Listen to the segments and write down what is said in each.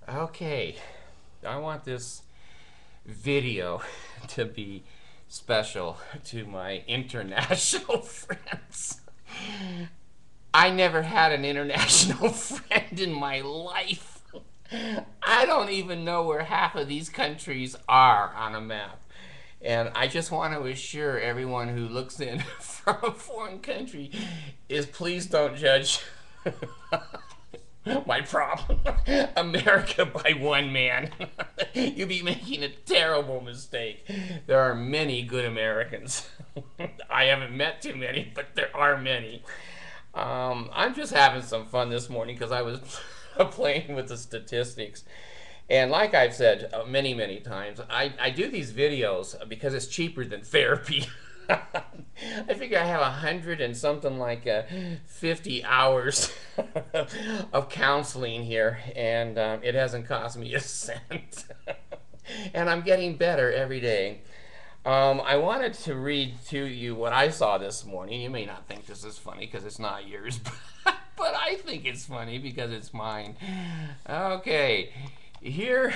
Okay, I want this video to be special to my international friends. I never had an international friend in my life. I don't even know where half of these countries are on a map. And I just want to assure everyone who looks in from a foreign country is please don't judge my problem. America by one man. You'd be making a terrible mistake. There are many good Americans. I haven't met too many, but there are many. I'm just having some fun this morning because I was playing with the statistics. And like I've said many, many times, I do these videos because it's cheaper than therapy. I figure I have 100 and something like 50 hours of counseling here, and it hasn't cost me a cent. And I'm getting better every day. I wanted to read to you what I saw this morning. You may not think this is funny because it's not yours, but I think it's funny because it's mine. Okay, here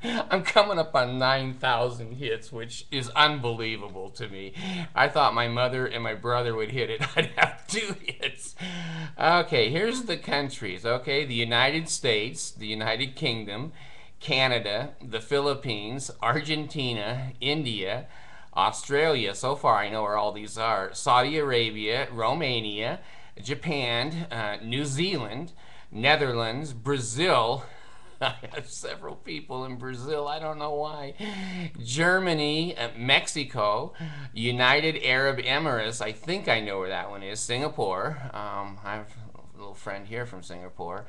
I'm coming up on 9,000 hits, which is unbelievable to me. I thought my mother and my brother would hit it. I'd have 2 hits. Okay, here's the countries. Okay, the United States, the United Kingdom, Canada, the Philippines, Argentina, India, Australia. So far, I know where all these are. Saudi Arabia, Romania, Japan, New Zealand, Netherlands, Brazil. I have several people in Brazil. I don't know why. Germany, Mexico, United Arab Emirates. I think I know where that one is. Singapore. I have a little friend here from Singapore.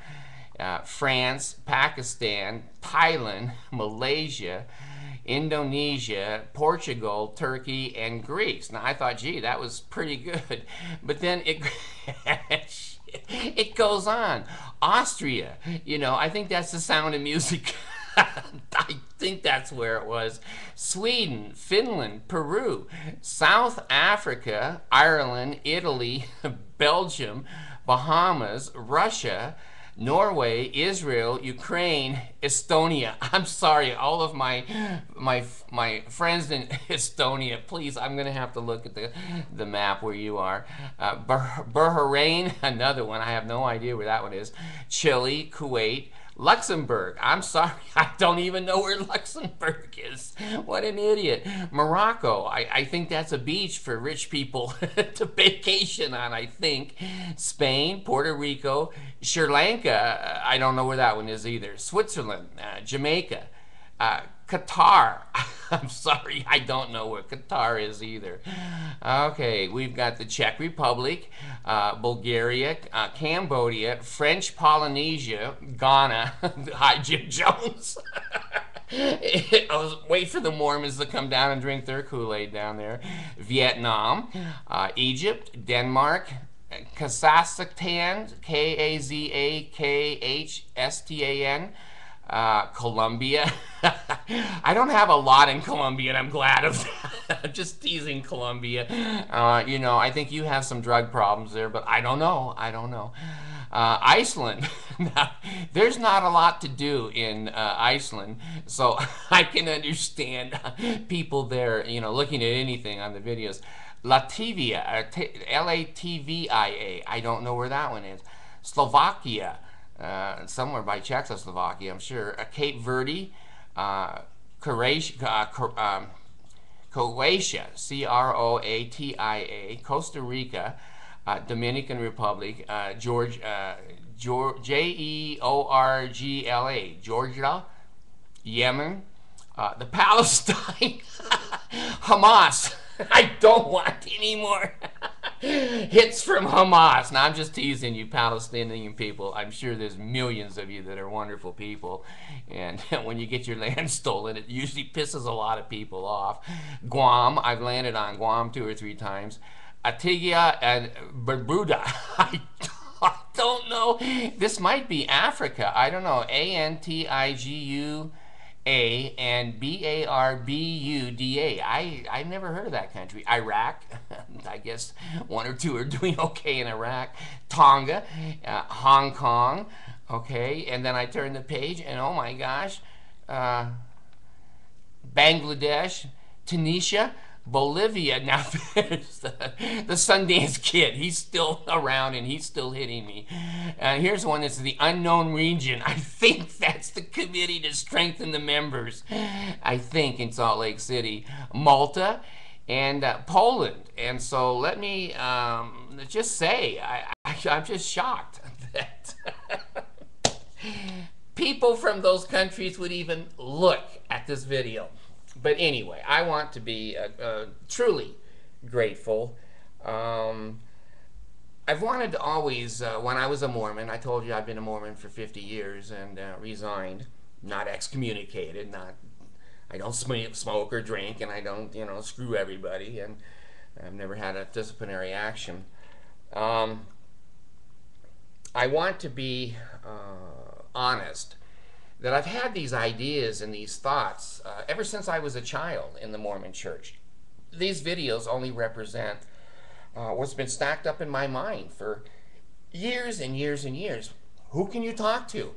France, Pakistan, Thailand, Malaysia, Indonesia, Portugal, Turkey, and Greece. Now I thought, gee, that was pretty good. But then it goes on. Austria, I think that's the Sound of Music. I think that's where it was. Sweden, Finland, Peru, South Africa, Ireland, Italy, Belgium, Bahamas, Russia, Norway, Israel, Ukraine, Estonia. I'm sorry, all of my friends in Estonia. Please, I'm gonna have to look at the map where you are. Bahrain, another one. I have no idea where that one is. Chile, Kuwait. Luxembourg. I'm sorry, I don't even know where Luxembourg is. What an idiot. Morocco. I think that's a beach for rich people to vacation on, I think. Spain, Puerto Rico, Sri Lanka. I don't know where that one is either. Switzerland, Jamaica, Qatar. I'm sorry, I don't know where Qatar is either. Okay, we've got the Czech Republic, Bulgaria, Cambodia, French Polynesia, Ghana. Hi, Jim Jones. Wait for the Mormons to come down and drink their Kool-Aid down there. Vietnam, Egypt, Denmark, Kazakhstan, Kazakhstan, Colombia. I don't have a lot in Colombia, and I'm glad of that. I'm just teasing Colombia. I think you have some drug problems there, but I don't know. Iceland. Now, there's not a lot to do in Iceland, so I can understand people there, looking at anything on the videos. Latvia, Latvia. I don't know where that one is. Slovakia. Somewhere by Czechoslovakia, I'm sure. Cape Verde, Croatia, Croatia, Croatia, Costa Rica, Dominican Republic, Georgla, Georgia, Yemen, the Palestine, Hamas. I don't want any more hits from Hamas. Now, I'm just teasing you, Palestinian people. I'm sure there's millions of you that are wonderful people. And when you get your land stolen, it usually pisses a lot of people off. Guam. I've landed on Guam 2 or 3 times. Antigua and Barbuda. I don't know. This might be Africa. I don't know. Antigua and Barbuda. I've never heard of that country. Iraq. I guess 1 or 2 are doing okay in Iraq. Tonga, Hong Kong, Okay, and then I turn the page, and oh my gosh, uh, Bangladesh, Tunisia, Bolivia. Now there's the Sundance Kid. He's still around and he's still hitting me. Here's one that's the unknown region. I think that's the committee to strengthen the members. I think in Salt Lake City, Malta, and Poland. And so let me just say, I'm just shocked that people from those countries would even look at this video. But anyway, I want to be truly grateful. I've wanted to always, when I was a Mormon, I told you I've been a Mormon for 50 years and resigned, not excommunicated, not, I don't smoke or drink, and I don't, screw everybody, and I've never had a disciplinary action. I want to be honest that I've had these ideas and these thoughts ever since I was a child in the Mormon church. These videos only represent what's been stacked up in my mind for years and years and years. Who can you talk to?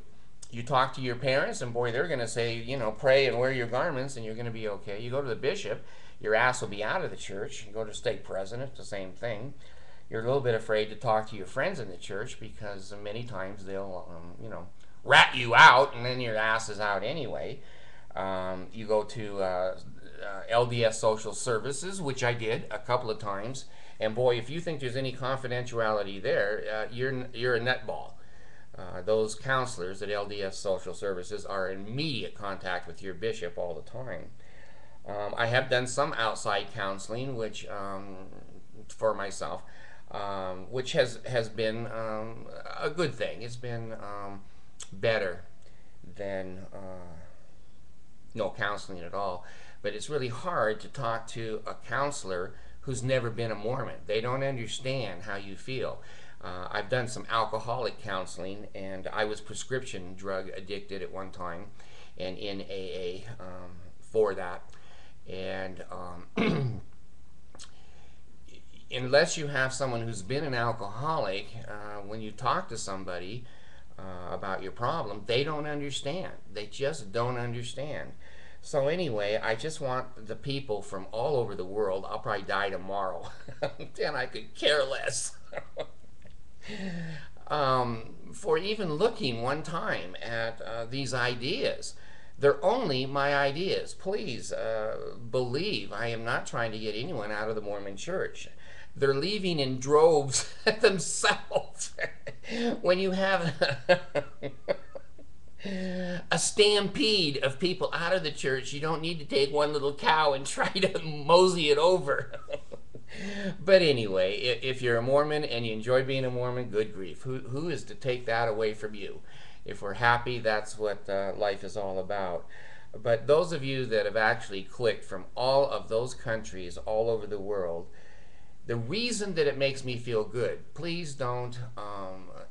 You talk to your parents, and boy, they're going to say, pray and wear your garments, and you're going to be okay. You go to the bishop, your ass will be out of the church. You go to stake president, the same thing. You're a little bit afraid to talk to your friends in the church because many times they'll, rat you out, and then your ass is out anyway. You go to LDS social services, which I did a couple of times, and boy, if you think there's any confidentiality there, you're a nutball. Those counselors at LDS social services are in immediate contact with your bishop all the time. I have done some outside counseling, which for myself, which has been a good thing. It's been better than no counseling at all. But it's really hard to talk to a counselor who's never been a Mormon. They don't understand how you feel. I've done some alcoholic counseling, and I was prescription drug addicted at one time and in AA for that. And unless you have someone who's been an alcoholic, when you talk to somebody about your problem, they don't understand. They just don't understand. So anyway, I just want the people from all over the world, I'll probably die tomorrow, and I could care less, for even looking one time at these ideas. They're only my ideas. Please believe I am not trying to get anyone out of the Mormon church. They're leaving in droves themselves. When you have a stampede of people out of the church, you don't need to take one little cow and try to mosey it over. But anyway, if you're a Mormon and you enjoy being a Mormon, good grief. Who is to take that away from you? If we're happy, that's what life is all about. But those of you that have actually clicked from all of those countries all over the world, the reason that it makes me feel good, please don't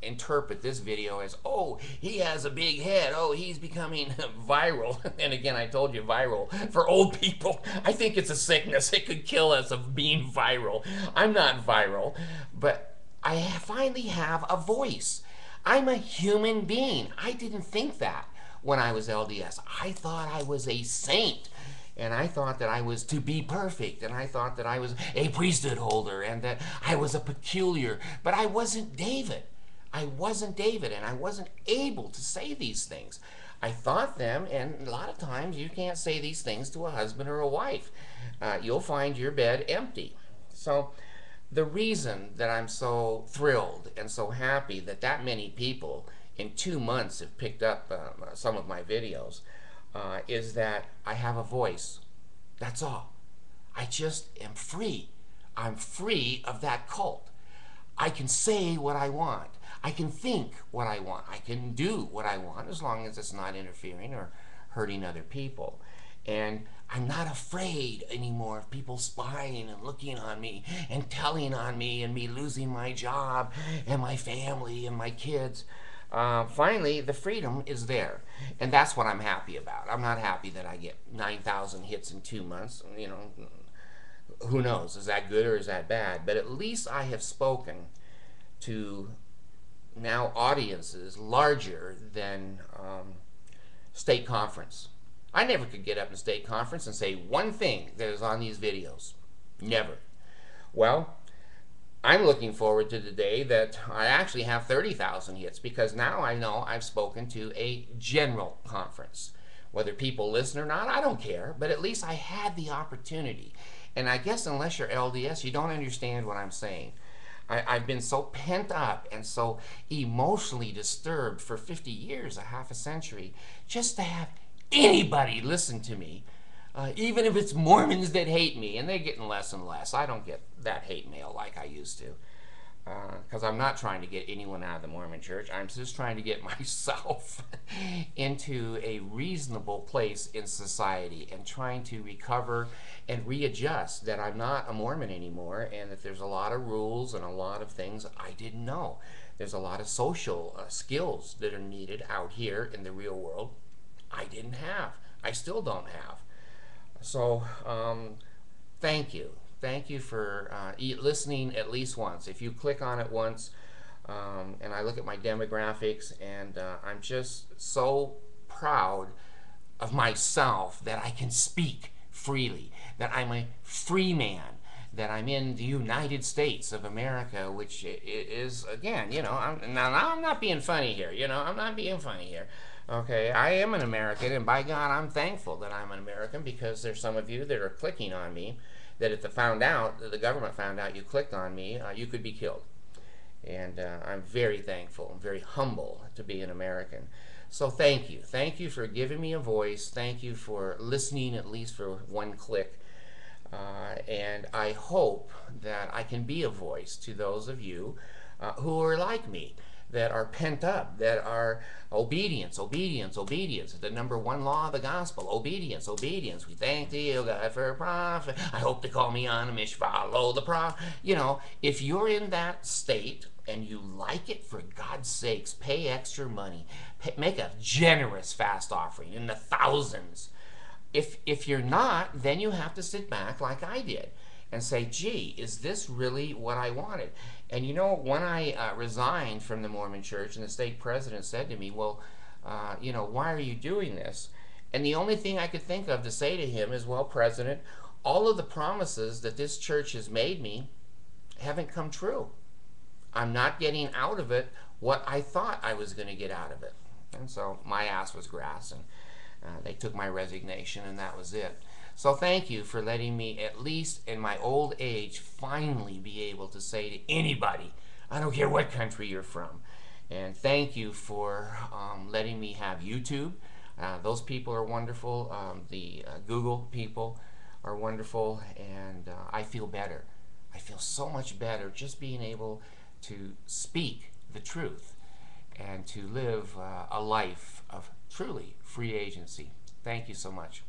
interpret this video as, oh, he has a big head, oh, he's becoming viral. And again, I told you, viral. For old people, I think it's a sickness. It could kill us of being viral. I'm not viral, but I finally have a voice. I'm a human being. I didn't think that when I was LDS. I thought I was a saint. And I thought that I was to be perfect, and I thought that I was a priesthood holder, and that I was a peculiar, but I wasn't David. I wasn't David, and I wasn't able to say these things. I thought them, and a lot of times you can't say these things to a husband or a wife. You'll find your bed empty. So the reason that I'm so thrilled and so happy that that many people in 2 months have picked up some of my videos is that I have a voice. That's all. I just am free. I'm free of that cult. I can say what I want. I can think what I want. I can do what I want as long as it's not interfering or hurting other people. And I'm not afraid anymore of people spying and looking on me and telling on me and me losing my job and my family and my kids. Finally, the freedom is there, and that's what I'm happy about. I'm not happy that I get 9,000 hits in 2 months. Who knows? Is that good or is that bad? But at least I have spoken to now audiences larger than state conference. I never could get up in state conference and say one thing that is on these videos. Never. Well, I'm looking forward to the day that I actually have 30,000 hits, because now I know I've spoken to a general conference. Whether people listen or not, I don't care, but at least I had the opportunity. And I guess unless you're LDS, you don't understand what I'm saying. I've been so pent up and so emotionally disturbed for 50 years, a half a century, just to have anybody listen to me, even if it's Mormons that hate me, and they're getting less and less. I don't get that hate mail like I used to, because I'm not trying to get anyone out of the Mormon church. I'm just trying to get myself into a reasonable place in society and trying to recover and readjust that I'm not a Mormon anymore, and that there's a lot of rules and a lot of things I didn't know. There's a lot of social skills that are needed out here in the real world I didn't have. I still don't have. So thank you. Thank you for listening at least once. If you click on it once, and I look at my demographics, and I'm just so proud of myself that I can speak freely, that I'm a free man, that I'm in the United States of America, which is, again, you know, now I'm not being funny here, you know, I'm not being funny here. Okay, I am an American, and by God, I'm thankful that I'm an American, because there's some of you that are clicking on me, that if the government found out you clicked on me, you could be killed. And I'm very thankful and very humble to be an American. So thank you. Thank you for giving me a voice. Thank you for listening at least for one click. And I hope that I can be a voice to those of you who are like me, that are pent up, that are obedience, obedience, obedience. The number one law of the gospel, obedience, obedience. We thank thee, O God, for a prophet. I hope they call me on Amish, follow the prophet. You know, if you're in that state and you like it, for God's sakes, pay extra money. Make a generous fast offering in the thousands. If you're not, then you have to sit back like I did and say, gee, is this really what I wanted? And you know, when I resigned from the Mormon church, and the stake president said to me, well, you know, why are you doing this? And the only thing I could think of to say to him is, well, President, all of the promises that this church has made me haven't come true. I'm not getting out of it what I thought I was going to get out of it. And so my ass was grass, and they took my resignation, and that was it. So thank you for letting me, at least in my old age, finally be able to say to anybody, I don't care what country you're from. And thank you for letting me have YouTube. Those people are wonderful. The Google people are wonderful, and I feel better. I feel so much better just being able to speak the truth and to live a life of truly free agency. Thank you so much.